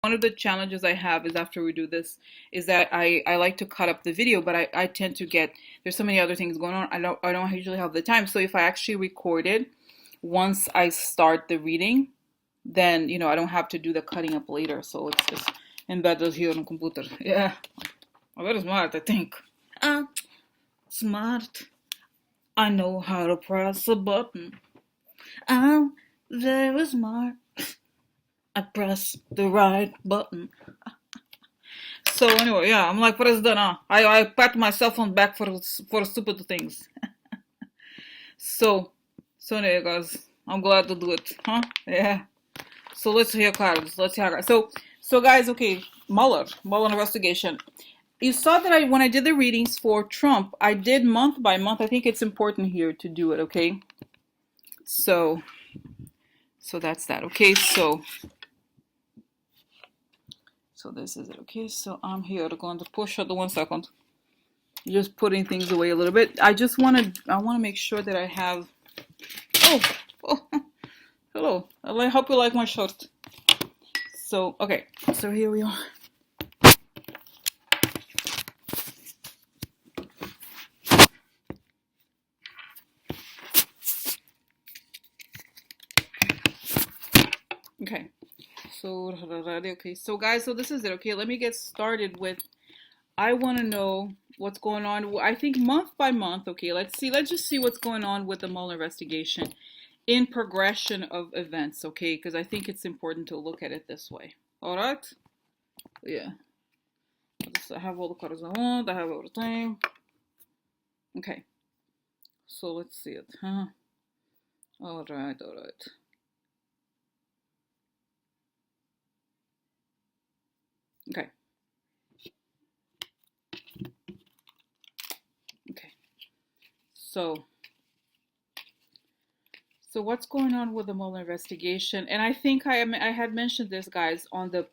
one of the challenges I have is after we do this is that I like to cut up the video, but I tend to get, there's so many other things going on. I don't usually have the time. So if I actually record it, once I start the reading, then I don't have to do the cutting up later. So it's just embedded here on the computer. Yeah. I'm very smart, I think. Smart. I know how to press a button. I'm very smart. I press the right button. So anyway, yeah, I'm like president. I pat myself on the back for stupid things. So anyway, guys, I'm glad to do it, huh? Yeah. So let's hear cards. So guys, okay, Mueller investigation. You saw that when I did the readings for Trump, I did month by month. I think it's important here to do it, okay? So that's that, okay? So this is it, okay? So I'm here going to push out the 1 second. Just putting things away a little bit. I want to make sure that I have. Oh, hello. I hope you like my shirt. So okay, so here we are. Okay. So guys, so this is it. Okay, let me get started with. I want to know what's going on. I think month by month. Okay, let's just see what's going on with the Mueller investigation in progression of events. Okay, because I think it's important to look at it this way. All right. Yeah. I have all the cards I want. I have everything. Okay. So let's see it. Huh? All right. Okay. So what's going on with the Mueller investigation? And I think I had mentioned this, guys, on the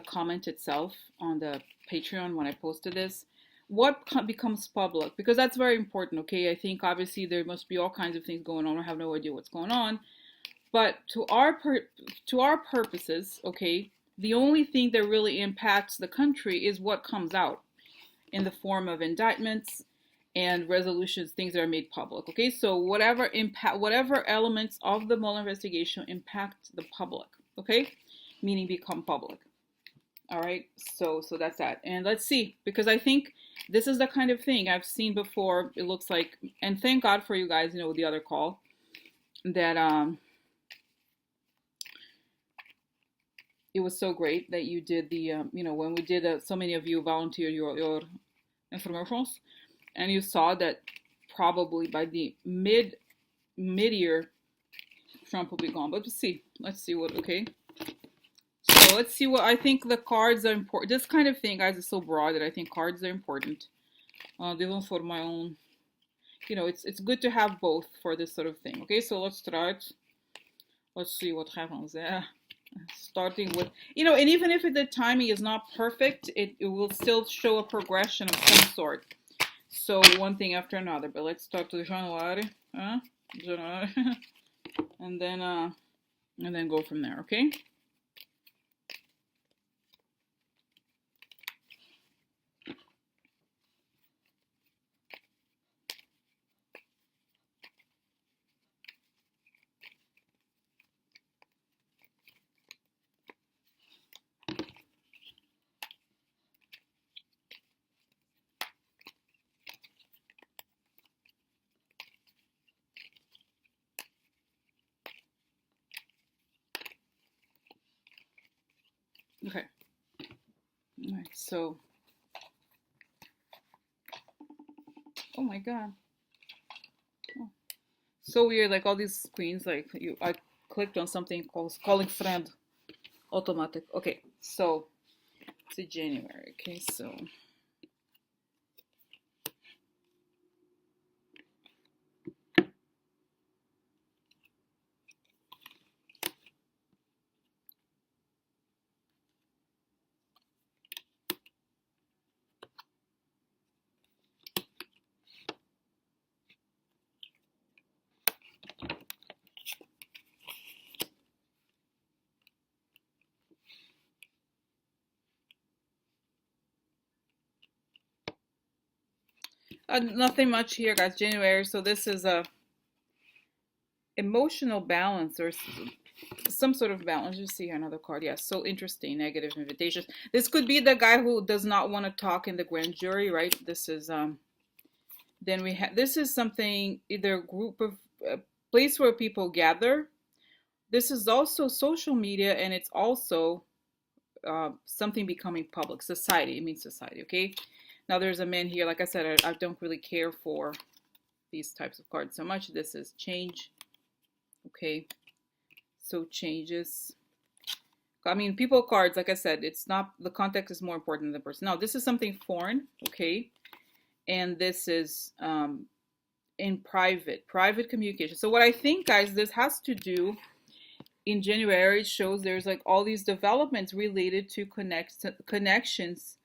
comment itself on the Patreon when I posted this. What becomes public? Because that's very important. Okay, I think obviously there must be all kinds of things going on. I have no idea what's going on, but to our purposes, okay, the only thing that really impacts the country is what comes out in the form of indictments and resolutions, things that are made public. Okay, so whatever elements of the Mueller investigation impact the public, okay, meaning become public. All right, so that's that. And let's see, because I think this is the kind of thing I've seen before. It looks like, and thank God for you guys, the other call that it was so great that you did the when we did so many of you volunteered your informations, and you saw that probably by the mid-year Trump will be gone. But let's see what. Okay, so let's see what I think. The cards are important. This kind of thing, guys, is so broad that I think cards are important. Even for my own, it's good to have both for this sort of thing. Okay, so let's try it. Let's see what happens there. Starting with, and even if the timing is not perfect, it will still show a progression of some sort. So one thing after another, but let's start with January, January, and then go from there. Okay. Okay. All right. So, oh my God. Oh. So weird. Like all these screens. Like I clicked on something called calling friend. Automatic. Okay. So it's January. Okay. So. Nothing much here, guys. January. So this is a emotional balance or some sort of balance. You see here another card. Yes, so interesting. Negative invitations. This could be the guy who does not want to talk in the grand jury, right? This is Then we have, this is something, either a group of place where people gather. This is also social media, and it's also something becoming public. Society, it means society, okay? Now there's a man here, like I said, I don't really care for these types of cards so much. This is change, okay? So changes. I mean, people cards, like I said, it's not, the context is more important than the person. Now, this is something foreign, okay? And this is in private communication. So what I think, guys, this has to do, in January, it shows there's like all these developments related to connections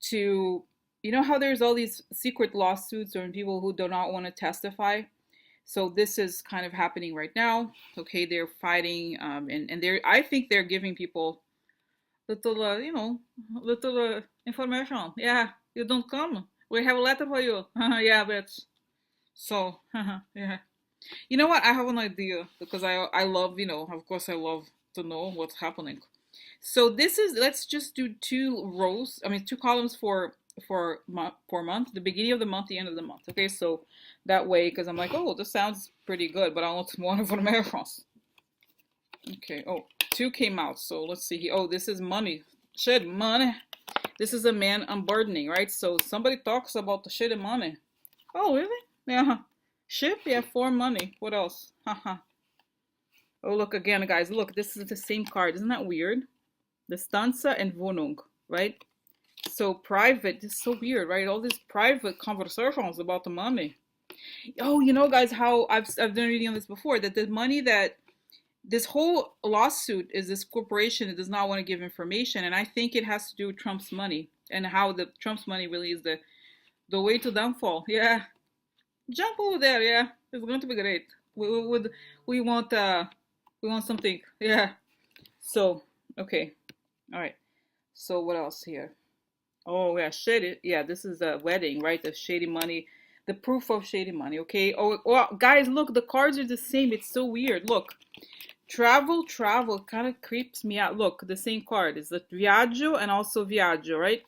to, you know how there's all these secret lawsuits or people who do not want to testify. So this is kind of happening right now. Okay, they're fighting, and they're, I think they're giving people little, you know, little information. Yeah, you don't come, we have a letter for you. Yeah, bitch. So, yeah. You know what? I have an idea because I love, you know, of course I love to know what's happening. So this is, let's just do two rows. I mean, two columns for month, the beginning of the month, the end of the month. Okay, so that way, because I'm like, oh, this sounds pretty good, but I want more information. Okay. Oh, two came out. So let's see. Oh, this is money. Shit, money. This is a man unburdening, right? So somebody talks about the shit and money. Oh, really? Yeah. Ship? Yeah, for money. What else? Haha. Oh, look again, guys. Look, this is the same card. Isn't that weird? The stanza and Wohnung, right? So private. This is so weird, right? All these private conversations about the money. Oh, you know, guys, how I've been reading on this before, that the money that this whole lawsuit is this corporation that does not want to give information, and I think it has to do with Trump's money and how the Trump's money really is the way to downfall. Yeah, jump over there. Yeah, it's going to be great. We want something. Yeah. So okay, all right. So what else here? Oh yeah, shady. Yeah, this is a wedding, right? The shady money, the proof of shady money. Okay. Oh, guys, look, the cards are the same. It's so weird. Look, travel kind of creeps me out. Look, the same card is the viaggio and also viaggio, right?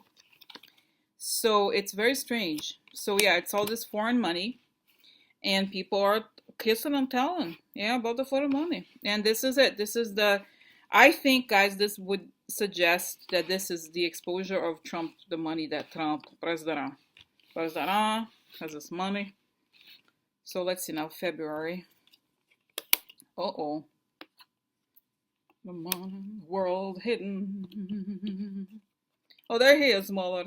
So it's very strange. So yeah, it's all this foreign money, and people are kissing and telling, yeah, about the foreign money. And this is it. This is the, I think, guys, this would suggest that this is the exposure of Trump, the money that Trump, President has this money. So let's see now, February. Uh-oh. The money, world hidden. Oh, there he is, Mueller.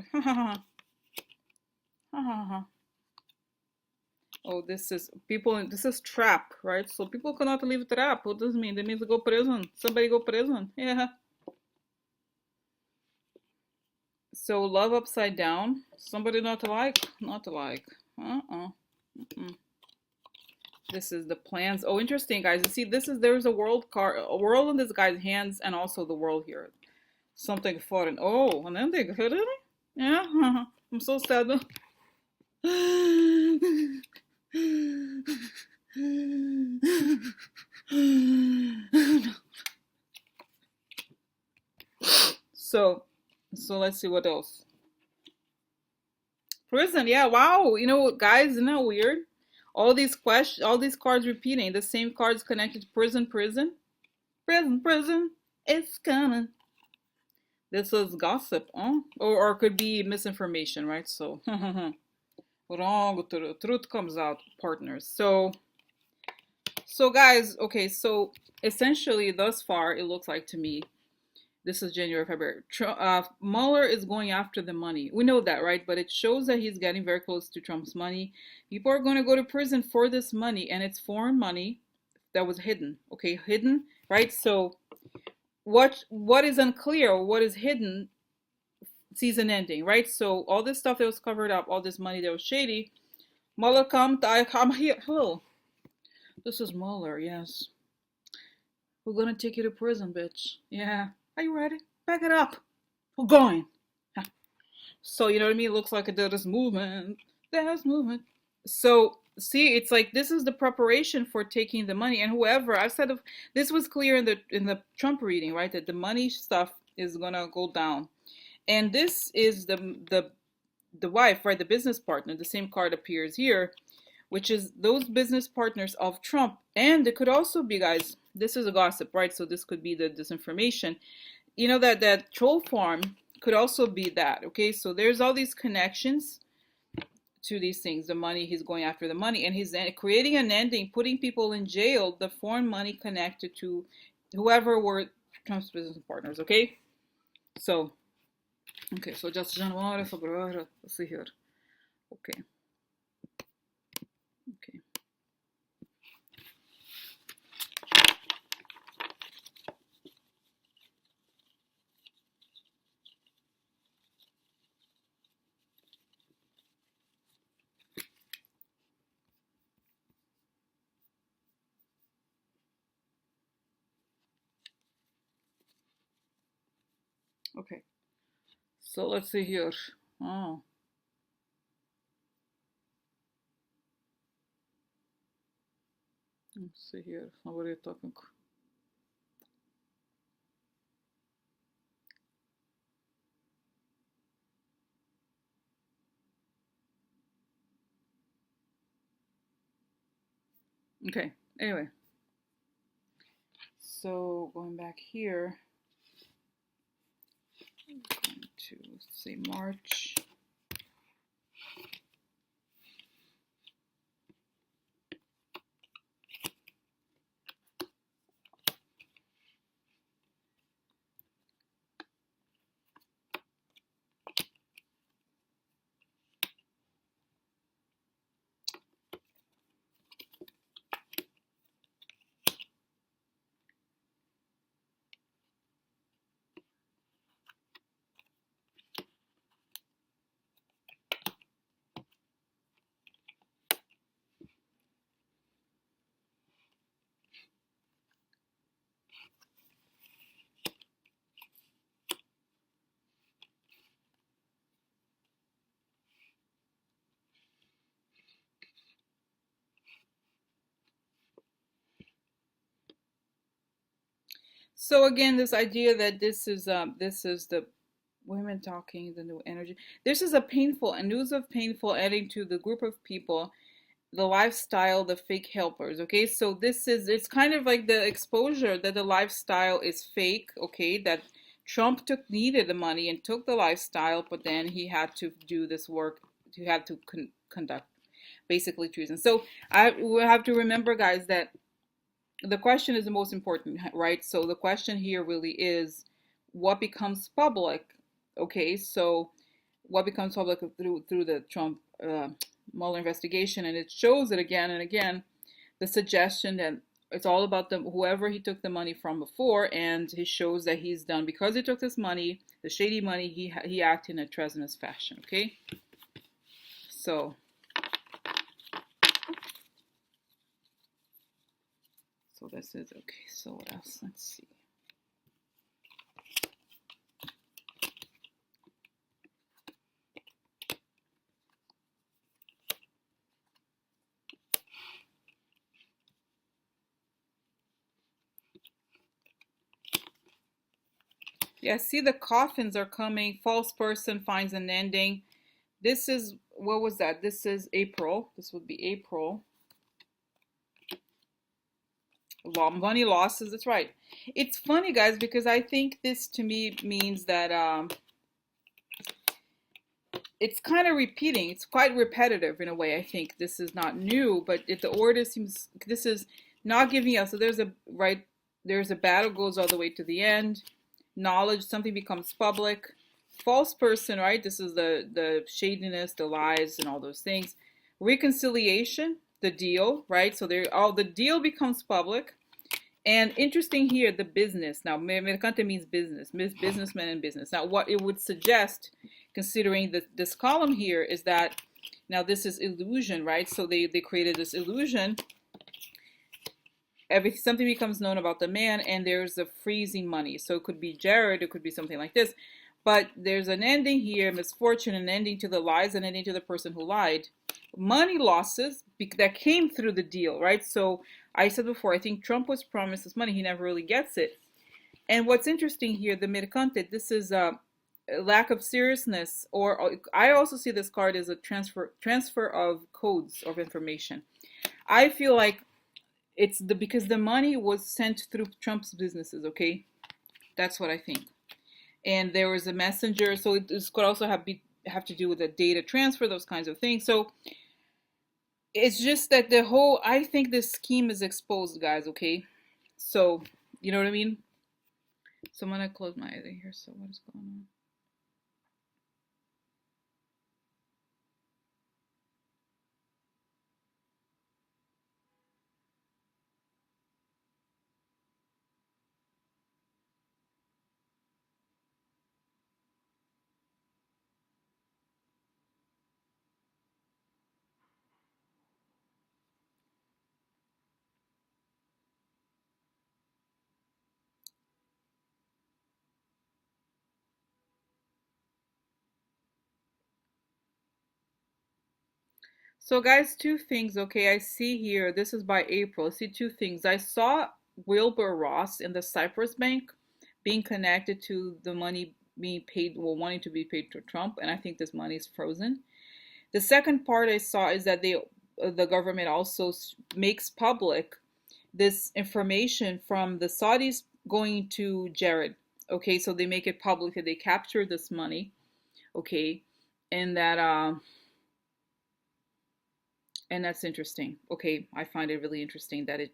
Oh, this is people. This is trap, right? So people cannot leave trap. What does it mean? That means go prison. Somebody go prison. Yeah. So love upside down. Somebody not like. This is the plans. Oh, interesting, guys. You see, this is, there's a world card, a world in this guy's hands, and also the world here. Something foreign. Oh, and then they hit it. Yeah. I'm so sad. So let's see what else. Prison, yeah, wow. You know, guys, isn't that weird? All these questions, all these cards repeating, the same cards connected to prison. It's coming. This is gossip, huh? Or it could be misinformation, right? So, wrong, the truth comes out, partners. So guys, okay, so essentially thus far, it looks like to me, this is January, February. Mueller is going after the money. We know that, right? But it shows that he's getting very close to Trump's money. People are going to go to prison for this money, and it's foreign money that was hidden. Okay, hidden, right? So what is unclear, what is hidden, season ending, right? So all this stuff that was covered up, all this money that was shady, Mueller come, I'm here. Hello. This is Mueller, yes. We're gonna take you to prison, bitch. Yeah. Are you ready? Back it up. We're going. So, you know what I mean? It looks like a this movement. There's movement. So see, it's like this is the preparation for taking the money, and whoever I've said of this was clear in the Trump reading, right? That the money stuff is gonna go down, and this is the wife, right? The business partner. The same card appears here, which is those business partners of Trump, and it could also be, guys. This is a gossip, right? So this could be the disinformation. You know that troll farm could also be that. Okay, so there's all these connections to these things. The money, he's going after the money, and he's creating an ending, putting people in jail, the foreign money connected to whoever were Trump's business partners. Okay, so okay, so just January, February, let's see here. Okay, okay. Okay, so let's see here. Oh, let's see here. What are you talking? Okay, anyway, so going back here, I'm going to say March. So again, this idea that this is the women talking, the new energy. This is a painful, a news of painful adding to the group of people, the lifestyle, the fake helpers. Okay, so this is it's kind of like the exposure that the lifestyle is fake. Okay, that Trump needed the money and took the lifestyle, but then he had to do this work. He had to conduct basically treason. So we have to remember, guys, that the question is the most important, right? So the question here really is what becomes public. Okay, so what becomes public through the Trump Mueller investigation, and it shows it again and again. The suggestion that it's all about the whoever he took the money from before, and he shows that he's done because he took this money, the shady money. He acted in a treasonous fashion. Okay, so this is okay. So what else? Let's see. Yeah, see the coffins are coming. False person finds an ending. This is, what was that? This is April. This would be April. Money losses, that's right. It's funny, guys, because I think this to me means that it's kind of repeating. It's quite repetitive in a way. I think this is not new, but the order seems, this is not giving us. So there's a, right, there's a battle goes all the way to the end. Knowledge, something becomes public. False person, right? This is the shadiness, the lies, and all those things. Reconciliation, the deal, right? So all the deal becomes public. And interesting here, the business. Now, mercante means business, businessman and business. Now, what it would suggest, considering this column here, is that now this is illusion, right? So they created this illusion. Something becomes known about the man, and there's a freezing money. So it could be Jared, it could be something like this. But there's an ending here, misfortune, an ending to the lies, an ending to the person who lied. money losses that came through the deal, right? So I said before, I think Trump was promised this money. He never really gets it. And what's interesting here, the mercante, this is a lack of seriousness, or I also see this card as a transfer of codes of information. I feel like it's because the money was sent through Trump's businesses, okay? That's what I think. And there was a messenger, so this could also have to do with the data transfer, those kinds of things. So it's just that I think this scheme is exposed, guys, okay? So, you know what I mean? So I'm gonna close my eyes here. So what is going on? So guys, two things, okay? I see here, this is by April. I see two things. I saw Wilbur Ross in the Cyprus Bank being connected to the money being paid, well, wanting to be paid to Trump, and I think this money is frozen. The second part I saw is that the government also makes public this information from the Saudis going to Jared. Okay, so they make it public that they captured this money. Okay, and that and that's interesting. Okay, I find it really interesting that it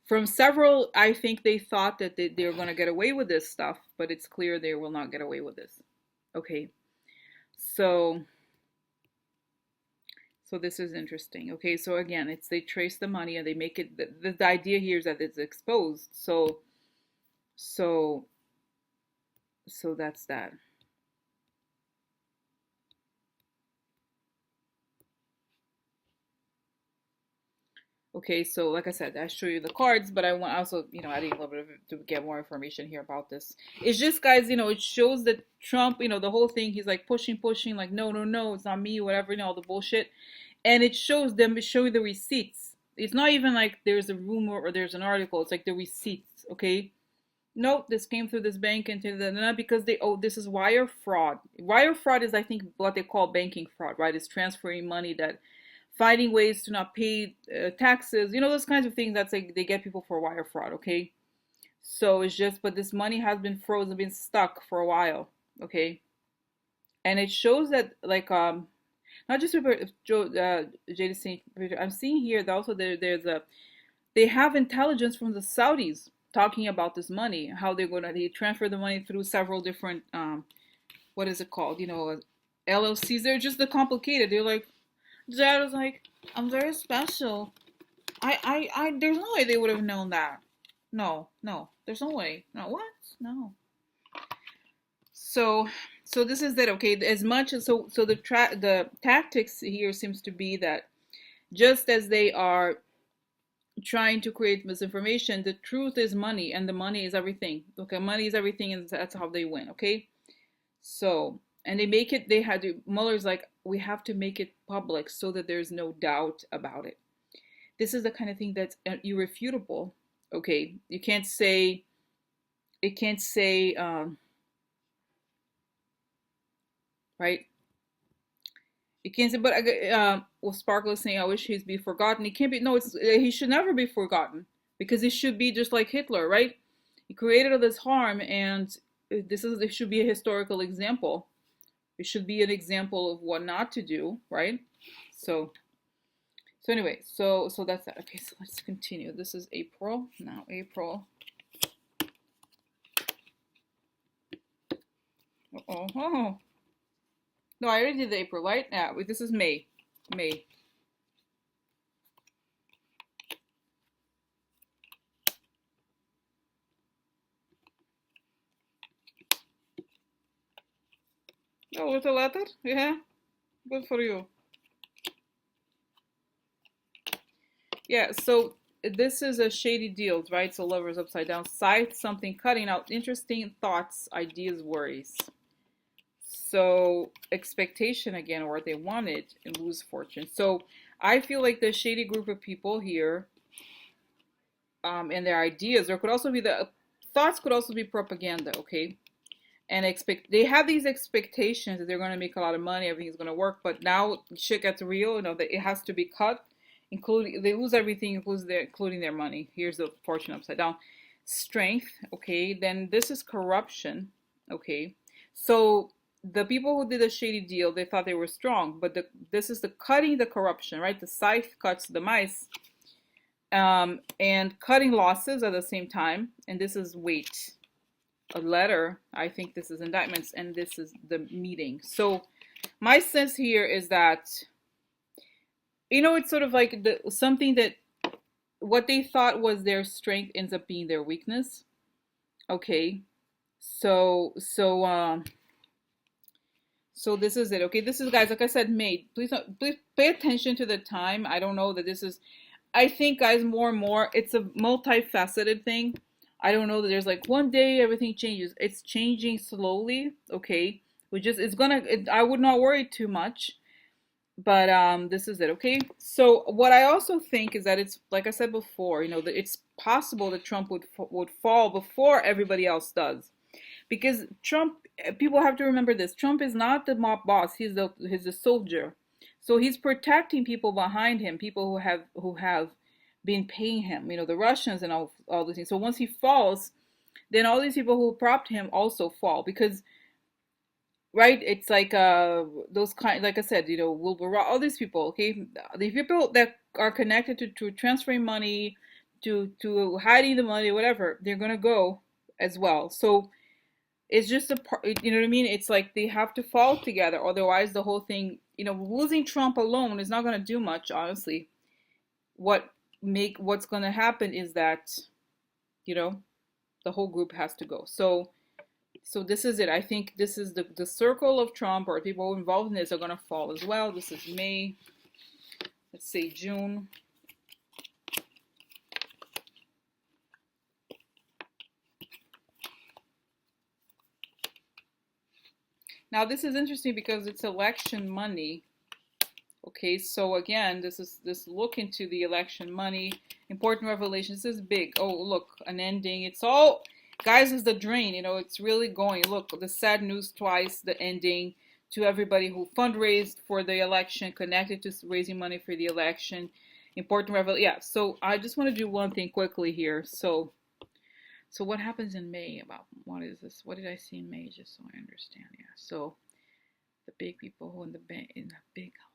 from several. I think they thought that they're going to get away with this stuff, but it's clear they will not get away with this. Okay, so this is interesting. Okay, so again, it's they trace the money and they make it. The idea here is that it's exposed. So so that's that. Okay, so like I said, I show you the cards, but I want also, adding a little bit of to get more information here about this. It's just, guys, it shows that Trump, the whole thing, he's like pushing, like, no, no, no, it's not me, whatever, all the bullshit. And it shows them, show you the receipts. It's not even like there's a rumor or there's an article, it's like the receipts, okay? Nope, this came through this bank and because this is wire fraud. Wire fraud is, I think, what they call banking fraud, right? It's transferring money that finding ways to not pay taxes, those kinds of things. That's like they get people for wire fraud, okay? So it's just, but this money has been frozen, been stuck for a while, okay? And it shows that, like, not just Joe, Jada Saint, I'm seeing here that also they have intelligence from the Saudis talking about this money, how they transfer the money through several different, what is it called, LLCs. They're just the complicated. They're like, Dad was like, I'm very special. There's no way they would have known that. No, there's no way. No, what? No. So this is that, okay? As much as the tactics here seems to be that just as they are trying to create misinformation, the truth is money, and the money is everything. Okay, money is everything, and that's how they win. Okay, so and they make it. They had to. Mueller's like, we have to make it public so that there's no doubt about it. This is the kind of thing that's irrefutable. Okay, you can't say. It can't say. Right. You can't say, but well, Sparkle is saying, "I wish he'd be forgotten." He can't be. No, he should never be forgotten because he should be just like Hitler, right? He created all this harm, and it should be a historical example. It should be an example of what not to do, right? So, anyway, so that's that. Okay, so let's continue. This is April now. April. Oh. No, I already did the April, right? Yeah, this is May. May. Oh, with a letter? Yeah. Good for you. Yeah, so this is a shady deal, right? So lovers upside down. Sight something, cutting out interesting thoughts, ideas, worries. So expectation again, or what they wanted, and lose fortune. So I feel like the shady group of people here, and their ideas, there could also be the thoughts could also be propaganda, okay? And they have these expectations that they're going to make a lot of money, everything's going to work, but now shit gets real, that it has to be cut, including they lose everything, including their money. Here's the fortune upside down. Strength, okay, then this is corruption, okay? So the people who did a shady deal, they thought they were strong, but this is the cutting the corruption, right? The scythe cuts the mice, and cutting losses at the same time. And this is weight, a letter. I think this is indictments, and this is the meeting. So my sense here is that, it's sort of like something that what they thought was their strength ends up being their weakness. Okay, so this is it. Okay, this is, guys, like I said, May. Please pay attention to the time. I don't know that this is. I think, guys, more and more, it's a multifaceted thing. I don't know that there's like one day everything changes. It's changing slowly. Okay, I would not worry too much. But this is it. Okay, so what I also think is that it's like I said before, that it's possible that Trump would fall before everybody else does, because Trump, people have to remember this. Trump is not the mob boss. He's the soldier. So he's protecting people behind him, people who have been paying him, the Russians and all these things. So once he falls, then all these people who propped him also fall, because, right, it's like those kind, like I said, Wilbur Ross, all these people, okay, the people that are connected to transferring money, to hiding the money, whatever, they're gonna go as well. So it's just you know what I mean? It's like they have to fall together, otherwise the whole thing, losing Trump alone is not going to do much, honestly. What's going to happen is that, the whole group has to go. So this is it. I think this is the circle of Trump, or people involved in this, are going to fall as well. This is May. Let's say June. Now this is interesting because it's election money. Okay, so again, this look into the election money, important revelations. This is big. Oh, look, an ending. It's all, guys, is the drain. It's really going. Look, the sad news twice, the ending to everybody who fundraised for the election, connected to raising money for the election. Important revelation. Yeah. So I just want to do one thing quickly here. So what happens in May about, what is this? What did I see in May? Just so I understand. Yeah. So the big people who in the big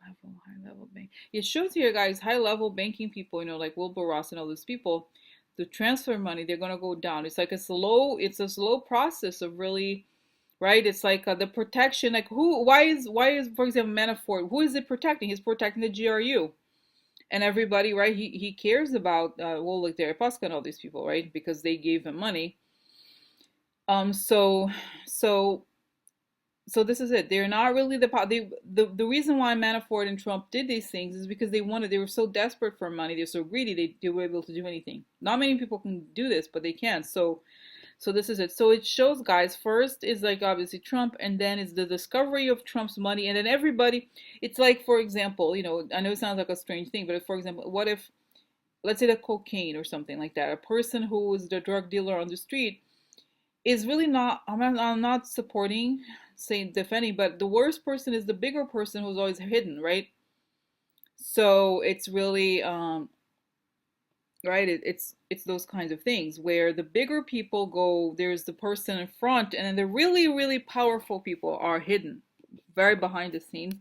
level, high level bank. It shows here, guys, high level banking people, like Wilbur Ross and all those people, the transfer money, they're gonna go down. It's like a slow process of really, right? It's like the protection, like why is, for example, Manafort, who is it protecting? He's protecting the GRU. And everybody, right? He cares about like Deripaska and all these people, right? Because they gave him money. So this is it. They're not really the reason why Manafort and Trump did these things is because they were so desperate for money. They're so greedy. They were able to do anything. Not many people can do this, but they can. So this is it. So it shows, guys, first is like obviously Trump, and then it's the discovery of Trump's money, and then everybody, it's like, for example, I know it sounds like a strange thing, but if, for example, what if, let's say the cocaine or something like that, a person who is the drug dealer on the street is really not, I'm not supporting, saying, defending, but the worst person is the bigger person who's always hidden, right? So it's really, right, it's those kinds of things where the bigger people go, there's the person in front, and then the really, really powerful people are hidden, very behind the scenes.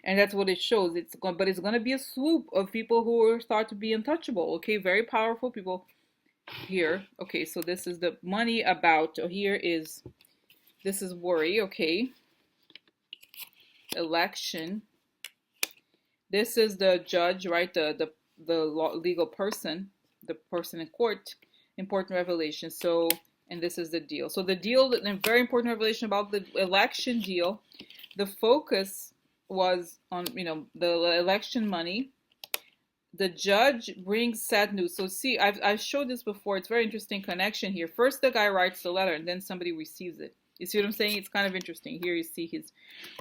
And that's what it shows. But it's going to be a swoop of people who are thought to be untouchable. Okay, very powerful people here. Okay, so this is the money about. This is worry. Okay, election. This is the judge, right? The legal person, the person in court. Important revelation. So, and this is the deal. So the deal, a very important revelation about the election deal. The focus was on, the election money. The judge brings sad news. So see, I've showed this before. It's very interesting connection here. First, the guy writes the letter, and then somebody receives it. You see what I'm saying? It's kind of interesting. Here you see he's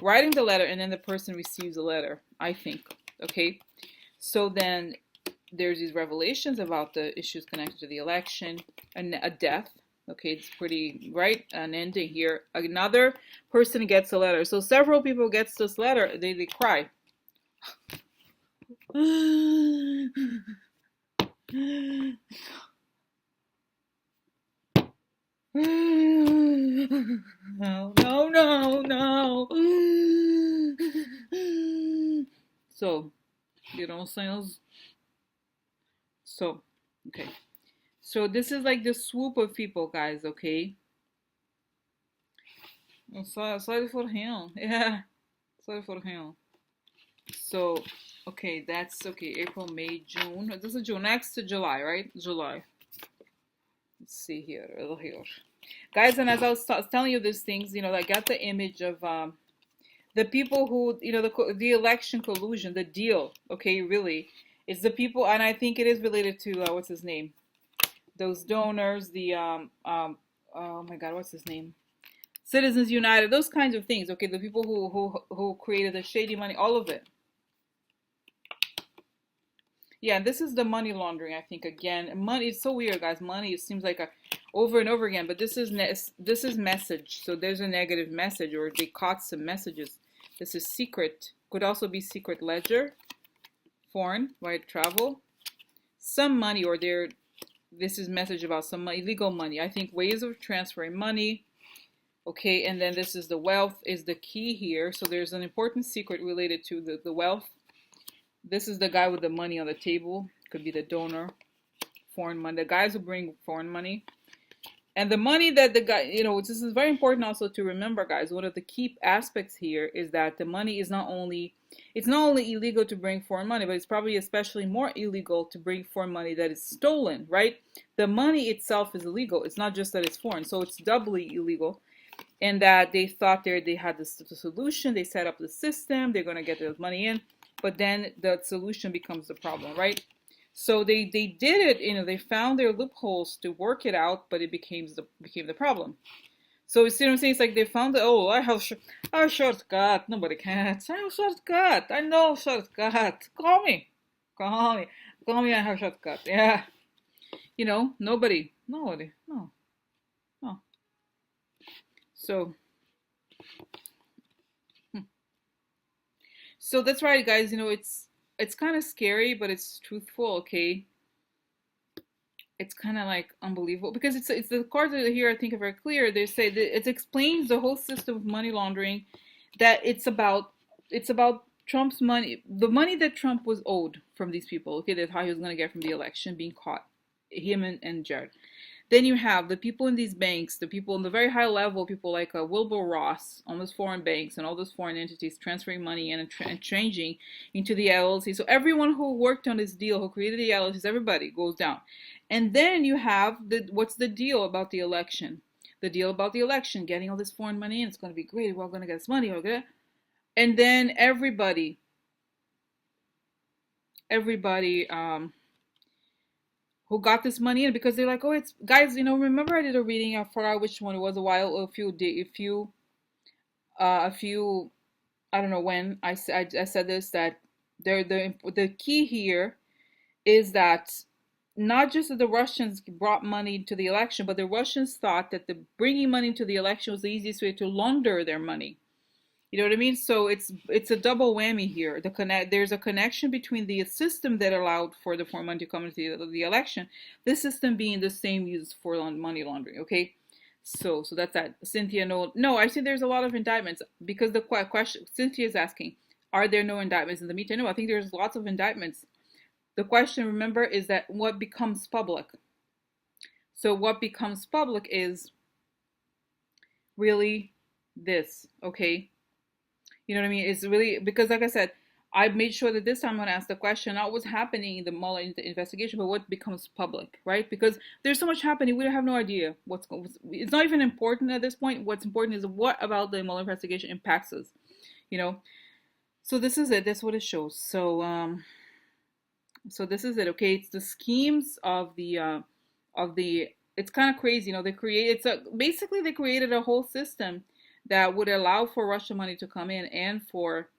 writing the letter, and then the person receives the letter, I think. Okay? So then there's these revelations about the issues connected to the election and a death. Okay, it's pretty right. An ending here. Another person gets a letter. So several people gets this letter. They cry. No, no, no, no. So, you know, sales. So, okay. So this is like the swoop of people, guys. Okay. Sorry for him. Yeah. Sorry for him. So, okay, that's okay. April, May, June. This is June. Next to July, right? July. Let's see here. Here. Guys, and as I was telling you these things, you know, I got the image of the people who, you know, the election collusion, the deal. Okay, really, it's the people, and I think it is related to what's his name? Those donors, the oh my God, what's his name? Citizens United, those kinds of things. Okay, the people who created the shady money, all of it. Yeah, this is the money laundering. I think again, money. It's so weird, guys. Money. It seems like a over and over again, but this is message. So there's a negative message, or they caught some messages. This is secret. Could also be secret ledger, foreign, right? Travel, some money, or there. This is message about some illegal money. I think ways of transferring money. Okay, and then this is the wealth is the key here. So there's an important secret related to the wealth. This is the guy with the money on the table. Could be the donor, foreign money. The guys who bring foreign money. And the money that the guy, you know, this is very important also to remember, guys. One of the key aspects here is that the money is not only, it's not only illegal to bring foreign money, but it's probably especially more illegal to bring foreign money that is stolen, right? The money itself is illegal. It's not just that it's foreign. So it's doubly illegal. And that they thought they had the solution. They set up the system. They're going to get the money in. But then the solution becomes the problem, right? So they did it, you know, they found their loopholes to work it out, but it became the problem. So you see what I'm saying? It's like they found the, oh, I have a shortcut. Nobody can. I have a shortcut. I know shortcut. Call me. Call me. Call me. I have a shortcut. Yeah. You know, nobody. No. No. So, so that's right, guys. You know, it's kind of scary, but it's truthful. Okay. It's kind of like unbelievable because it's the cards here I think are very clear. They say that it explains the whole system of money laundering, that it's about Trump's money, the money that Trump was owed from these people. Okay, that's how he was going to get from the election, being caught, him and Jared. Then you have the people in these banks, the people in the very high level, people like Wilbur Ross on those foreign banks and all those foreign entities transferring money and changing into the LLC. So everyone who worked on this deal, who created the LLCs, everybody goes down. And then you have what's the deal about the election? The deal about the election, getting all this foreign money in, it's going to be great. We're all going to get this money. And then everybody who got this money in, because they're like, oh, it's guys, you know, remember I did a reading, I forgot which one it was, a few, I don't know when I said this, that the key here is that not just that the Russians brought money to the election, but the Russians thought that the bringing money to the election was the easiest way to launder their money. You know what I mean? So it's a double whammy here. There's a connection between the system that allowed for the foreign money to come into the election, this system being the same used for money laundering. Okay, so that's that. Cynthia, no, I see there's a lot of indictments because the question Cynthia is asking, are there no indictments in the media? No, I think there's lots of indictments. The question, remember, is that what becomes public. So what becomes public is really this, okay? You know what I mean? It's really, because like I said, I made sure that this time I'm going to ask the question, not what's happening in the Mueller investigation, but what becomes public, right? Because there's so much happening, we have no idea what's going. It's not even important at this point. What's important is what about the Mueller investigation impacts us, you know? So this is it. That's what it shows. So this is it. Okay, it's the schemes of the. It's kind of crazy, you know. Basically they created a whole system that would allow for Russian money to come in and for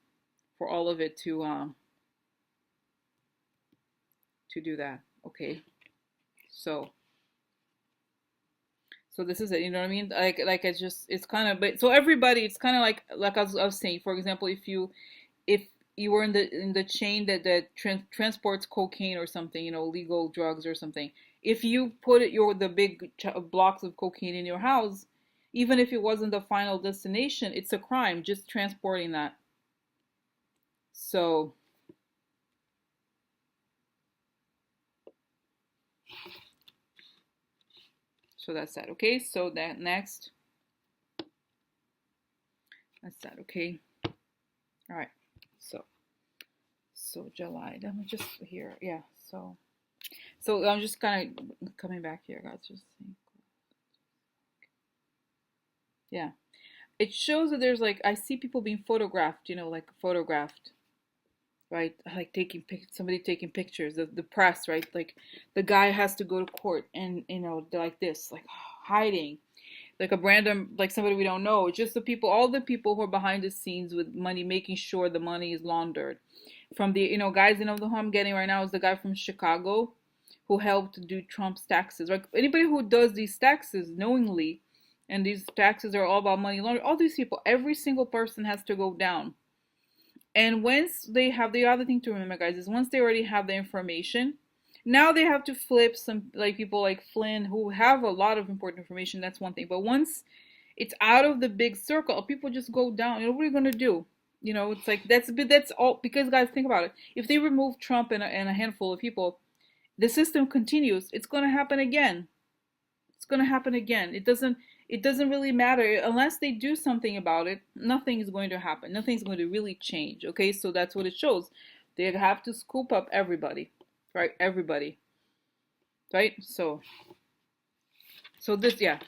all of it to to do that. Okay, so this is it. You know what I mean? Like it's just it's kind of, but so everybody, it's kind of like I was saying. For example, if you were in the chain that transports cocaine or something, legal drugs or something. If you put the big blocks of cocaine in your house, even if it wasn't the final destination, it's a crime just transporting that. So that's that. Okay, so that next, that's that. Okay, all right. So July. Let me just here. Yeah. So I'm just kind of coming back here, guys. Just think. Yeah. It shows that there's like I see people being photographed, like photographed, right? Like somebody taking pictures of the press, right? Like the guy has to go to court and they're like this, like hiding, like a random, like somebody we don't know. It's just all the people who are behind the scenes with money, making sure the money is laundered. From the guys, who I'm getting right now is the guy from Chicago who helped do Trump's taxes. Like anybody who does these taxes knowingly, and these taxes are all about money laundering. All these people, every single person has to go down. And once they have, the other thing to remember, guys, is once they already have the information, now they have to flip some, like people like Flynn who have a lot of important information. That's one thing. But once it's out of the big circle, people just go down. What are you gonna do? It's like that's all. Because guys, think about it. If they remove Trump and a handful of people, the system continues. It's gonna happen again. It's going to happen again. It doesn't really matter unless they do something about it. Nothing is going to happen. Nothing's going to really change. Okay, so that's what it shows. They have to scoop up everybody, right? Everybody, right? So this, yeah,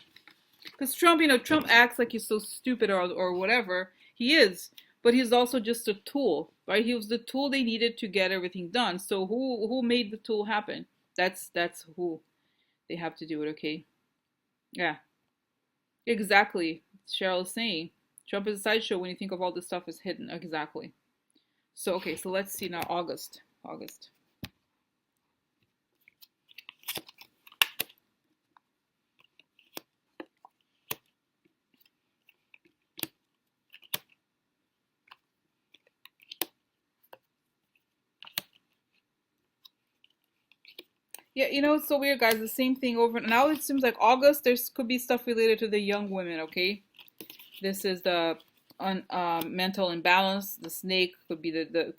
because Trump acts like he's so stupid or whatever. He is, but he's also just a tool, right? He was the tool they needed to get everything done. So who made the tool happen? That's who they have to do it. Okay. Yeah, exactly. Cheryl is saying Trump is a sideshow when you think of all this stuff is hidden. Exactly. So, okay, so let's see now August. August. Yeah, it's so weird, guys. The same thing over now. It seems like August. There's could be stuff related to the young women. Okay, this is the mental imbalance. The snake could be the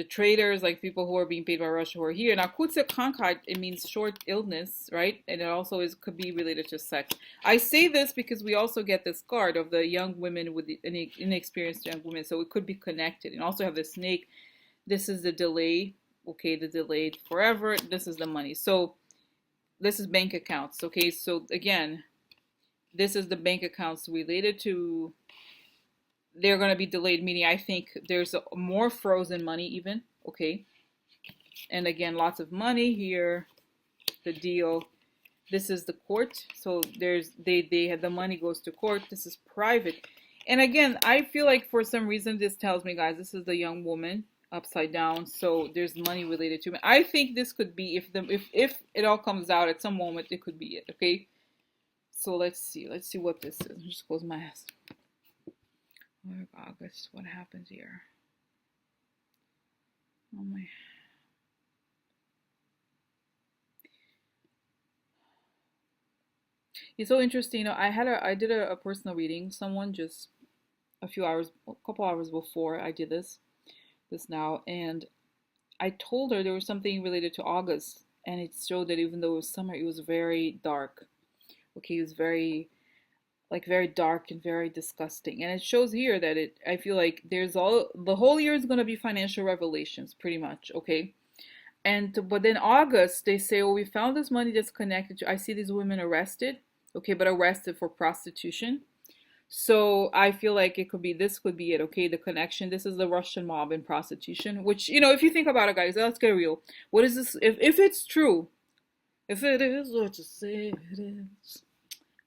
traders, like people who are being paid by Russia who are here. Now, kurze Krankheit, it means short illness, right? And it also could be related to sex. I say this because we also get this card of the young women with the inexperienced young women, so it could be connected. And also have the snake. This is the delay. Okay, the delayed forever. This is the money. So this is bank accounts. Okay, so again, this is the bank accounts related to, they're going to be delayed, meaning I think there's more frozen money even. Okay, and again, lots of money here. The deal. This is the court. So they have the money goes to court. This is private. And again, I feel like for some reason this tells me, guys, this is the young woman upside down. So there's money related to me. I think this could be, if it all comes out at some moment, it could be it. Okay. So let's see what this is. I'll just close my eyes. August, what happens here? Oh my. It's so interesting. I did a personal reading. Someone just a couple hours before I did this now, and I told her there was something related to August, and it showed that even though it was summer, it was very dark. Okay, it was very dark and very disgusting. And it shows here that I feel like the whole year is going to be financial revelations pretty much. Okay. But then August, they say, oh, we found this money that's connected to, I see these women arrested. Okay, but arrested for prostitution. So I feel like this could be it. Okay, the connection. This is the Russian mob and prostitution, which, if you think about it, guys, let's get real. What is this? If it's true, if it is what you say it is,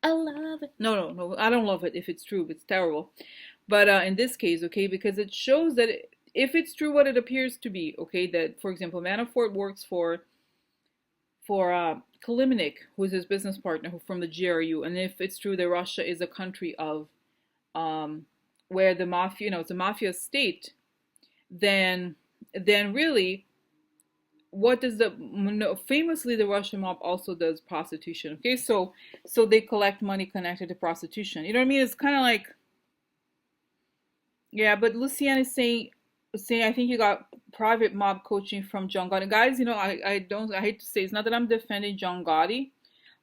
I love it. No, I don't love it if it's true. It's terrible. But in this case, okay, because it shows that if it's true what it appears to be, okay, that for example Manafort works for Kaliminik, who is his business partner, who from the GRU, and if it's true that Russia is a country of um, where the mafia, it's a mafia state, then really, what does the no, famously the Russian mob also does prostitution. Okay, so they collect money connected to prostitution. You know what I mean? It's kind of like, yeah, but Lucian is saying I think you got private mob coaching from John Gotti. Guys, I hate to say, it's not that I'm defending John Gotti,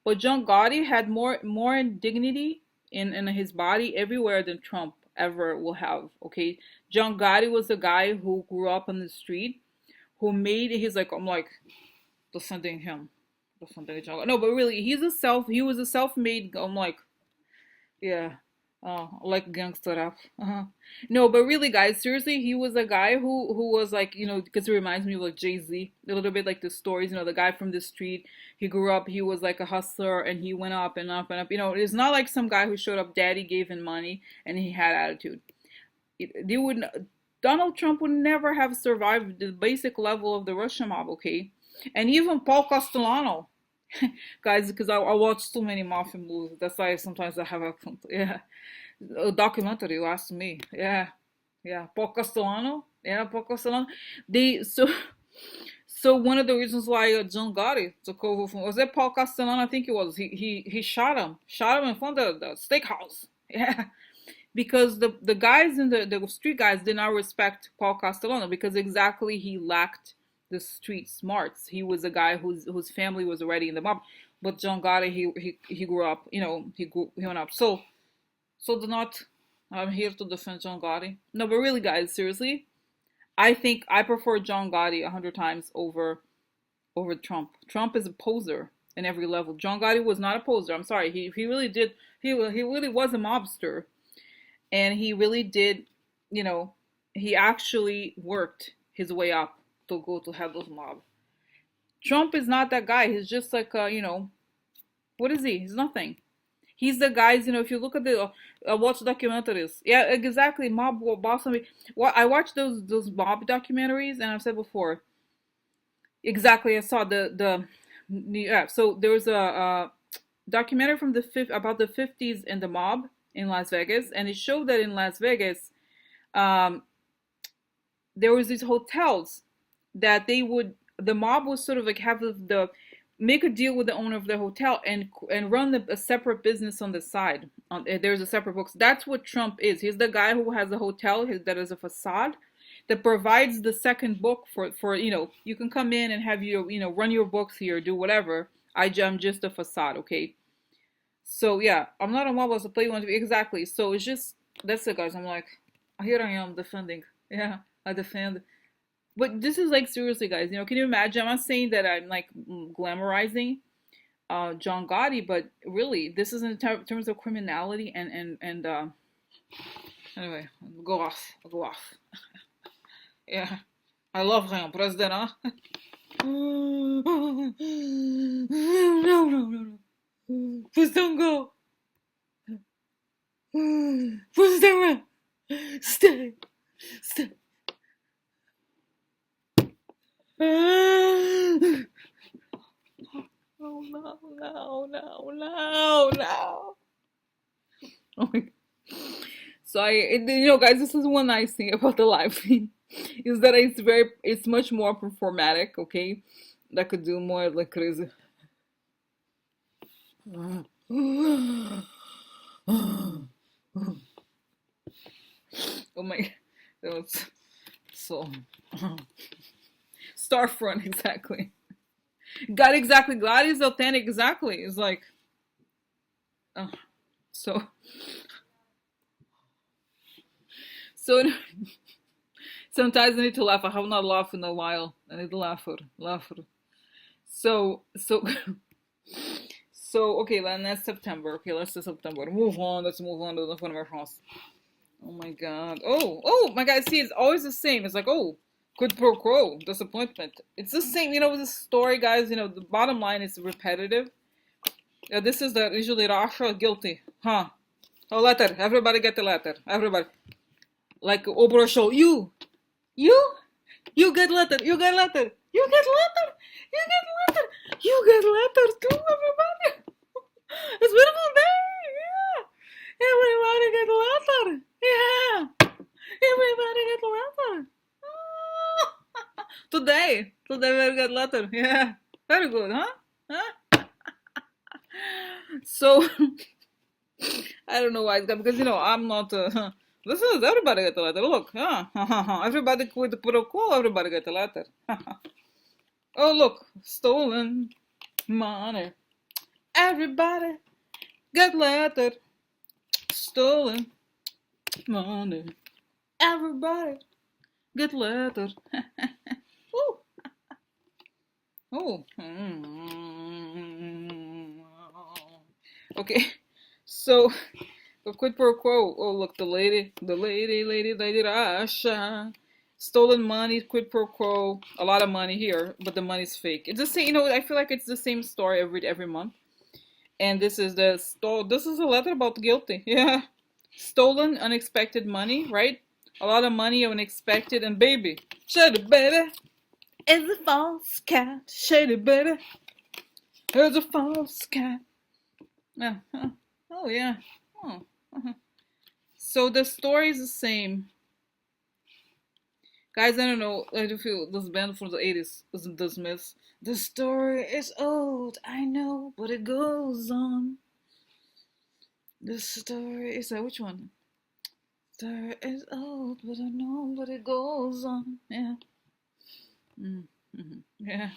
but John Gotti had more dignity in his body everywhere than Trump ever will have. Okay, John Gotti was a guy who grew up on the street, who made, he's like, I'm like defending him, defending John Gotti. No, but really, he was a self-made. I'm like, yeah. Like gangster rap. No, but really, guys, seriously, he was a guy who was like, because it reminds me of like Jay-Z, a little bit like the stories, the guy from the street. He grew up, he was like a hustler, and he went up and up and up. It's not like some guy who showed up, daddy gave him money, and he had attitude. They would Donald Trump would never have survived the basic level of the Russian mob, okay? And even Paul Castellano, guys, because I watch too many mafia movies. That's why sometimes I have a, yeah, a documentary last me. Yeah, yeah. Paul Castellano. Yeah, Paul Castellano. So one of the reasons why John Gotti took over from, was it Paul Castellano? I think it was. He shot him in front of the steakhouse. Yeah, because the guys in the street guys did not respect Paul Castellano because exactly he lacked the street smarts. He was a guy whose family was already in the mob. But John Gotti, he grew up, he went up. So do not, I'm here to defend John Gotti. No, but really, guys, seriously, I think I prefer John Gotti 100 times over Trump. Trump is a poser in every level. John Gotti was not a poser. I'm sorry. He really did. He really was a mobster, and he really did. He actually worked his way up to go to have those mob. Trump is not that guy. He's just like what is he? He's nothing. He's the guys, if you look at the watch documentaries. Yeah, exactly. Mob boss. Well, I watched those mob documentaries, and I've said before. Exactly, I saw the yeah. So there was a documentary from about the 50s and the mob in Las Vegas, and it showed that in Las Vegas, um, there was these hotels that the mob would sort of like have the make a deal with the owner of the hotel and run a separate business on the side. There's a separate books. That's what Trump is. He's the guy who has a hotel that is a facade that provides the second book for you can come in and have run your books here, do whatever. I'm just a facade, okay? So yeah, I'm not a mob as a play one to be exactly. So it's just that's it, guys. I'm like, here I am defending. Yeah, I defend. But this is like seriously, guys. Can you imagine? I'm not saying that I'm like glamorizing John Gotti, but really, this is in terms of criminality and anyway, go off, go off. Yeah, I love him, President. Huh? No, no, no, no. Please don't go. Please don't stay, stay. Oh no, no, no, no, no. Oh my God. So guys, this is one nice thing about the live thing is that it's much more performatic, okay? That could do more like crazy. Oh my, that was so. Starfront, exactly. God, exactly. God is authentic, exactly. It's like, so sometimes I need to laugh. I have not laughed in a while. I need to laugh. So okay, then that's September. Okay, let's do September. Move on. Let's move on to the fun of our house. Oh my God. Oh my God. See, it's always the same. It's like, quid pro quo, disappointment. It's the same, with the story, guys. The bottom line is repetitive. Yeah, this is usually Russia guilty, huh? Oh, letter. Everybody get the letter. Everybody. Like Oprah show, you You? You get letter. You get letter. You get letter. You get letter. You get letter too, everybody. It's beautiful day. Yeah. Everybody get letter. Yeah. Everybody get letter. Today we get letter. Yeah. Very good, huh? Huh? So I don't know why it's got because I'm not. This is everybody get a letter. Look, everybody with the protocol. Everybody get a letter. Oh look, stolen money. Everybody get letter. Stolen money. Everybody get letter. Ooh. Oh. Okay. So the quid pro quo. Oh look, lady Rasha. Stolen money, quid pro quo. A lot of money here, but the money's fake. It's the same. I feel like it's the same story every month. And this is This is a letter about guilty. Yeah, stolen, unexpected money, right? A lot of money, unexpected, and baby, shady baby, is a false cat. Shady baby, is a false cat. Yeah. Oh yeah. Oh. Uh-huh. So the story is the same. Guys, I don't know. I do feel this band from the 80s isn't the Smiths. The story is old, I know, but it goes on. The story is which one? Story is old, but I know, but it goes on. Yeah. Mm-hmm. Yeah.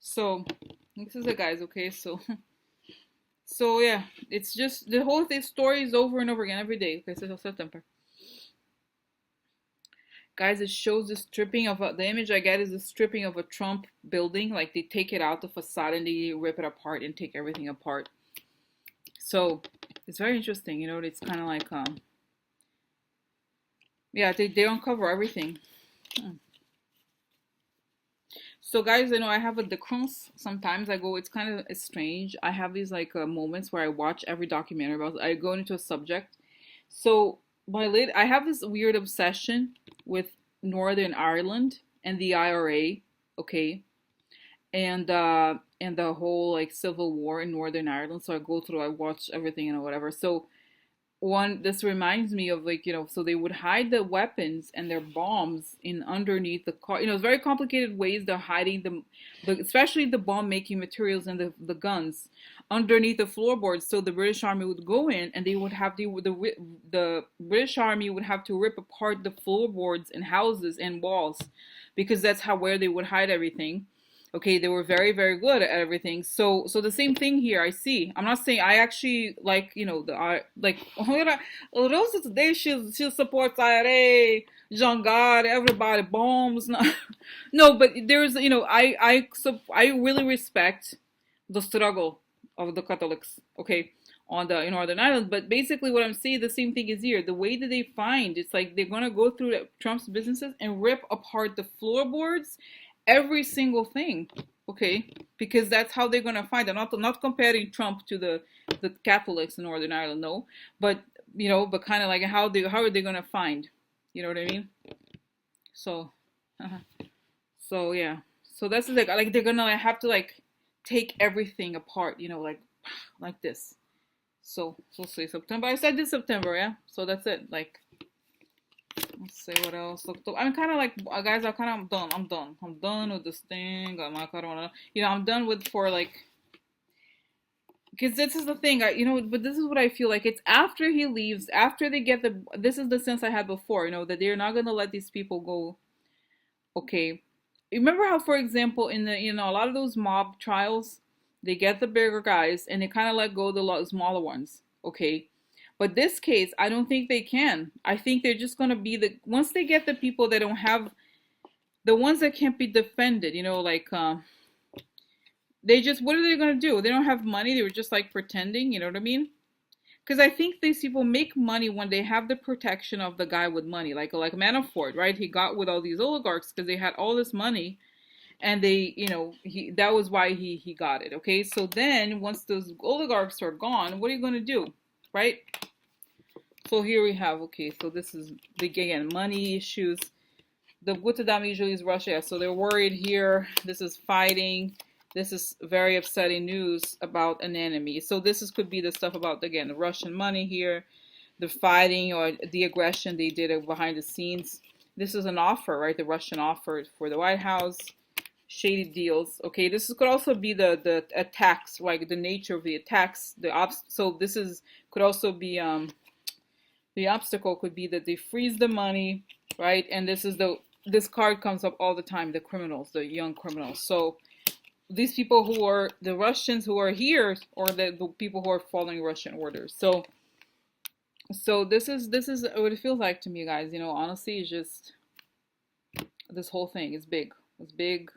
So this is it, guys. Okay, so yeah, it's just the whole thing. Story is over and over again every day. Okay, so September. Guys, it shows the stripping of the image I get is the stripping of a Trump building. Like they take it out the facade and they rip it apart and take everything apart. So it's very interesting. It's kind of like yeah, they uncover everything. So guys, I have a décrance. Sometimes I go. It's strange. I have these like moments where I watch every documentary about. I go into a subject. So I have this weird obsession with Northern Ireland and the IRA. Okay, and the whole like civil war in Northern Ireland. So I watch everything and whatever. So this reminds me of like so they would hide the weapons and their bombs in underneath the car. It's very complicated ways they're hiding especially the bomb making materials and the guns underneath the floorboards. So the British Army would go in and they would have the British Army would have to rip apart the floorboards and houses and walls because that's where they would hide everything. Okay, they were very, very good at everything. So the same thing here. I see. I'm not saying I actually like the art. Like Rosa today, she supports IRA, Jean God, everybody bombs. No, no, but there's I really respect the struggle of the Catholics. Okay, on the Northern Ireland. But basically, what I'm saying, the same thing is here. The way that they find it's like they're gonna go through Trump's businesses and rip apart the floorboards every single thing, okay, because that's how they're gonna find it. Not comparing Trump to the Catholics in Northern Ireland, no, but but kind of like how are they gonna find, you know what I mean? So, uh so yeah, so that's like they're gonna have to like take everything apart, like this. So say September. I said this September, yeah. So that's it. Like let's see what else. Look, I'm kind of like guys. I'm done. I'm done with this thing. I'm not gonna, I'm done with for like because this is the thing. But this is what I feel like. It's after he leaves, after they get the. This is the sense I had before. That they're not gonna let these people go. Okay, remember how, for example, in the a lot of those mob trials, they get the bigger guys and they kind of let go the smaller ones. Okay, but this case, I don't think they can. I think they're just gonna be once they get the people that don't have the ones that can't be defended. Like they just what are they gonna do? They don't have money. They were just like pretending. You know what I mean? Because I think these people make money when they have the protection of the guy with money, like Manafort, right? He got with all these oligarchs because they had all this money, and they, that was why he got it. Okay, so then once those oligarchs are gone, what are you going to do, right? So here we have, okay, so this is big again, money issues. The Gutadam usually is Russia, yeah, so they're worried here. This is fighting. This is very upsetting news about an enemy. So this is, could be the stuff about, again, the Russian money here, the fighting or the aggression they did behind the scenes. This is an offer, right? The Russian offer for the White House, shady deals. Okay, this could also be the attacks, like the nature of the attacks, so this is could also be the obstacle could be that they freeze the money, right? And this card comes up all the time, the criminals, the young criminals. So these people who are the Russians who are here, or the people who are following Russian orders. So this is what it feels like to me, guys. You know, honestly, it's just this whole thing is big. It's big.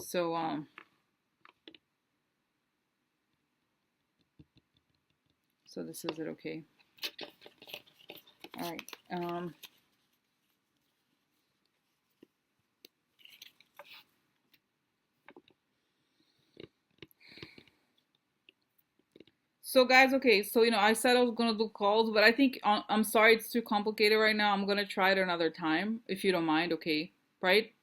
So so this is it, okay. All right. So guys, okay, so I said I was gonna do calls, but I think I'm sorry it's too complicated right now. I'm gonna try it another time if you don't mind, okay? Right?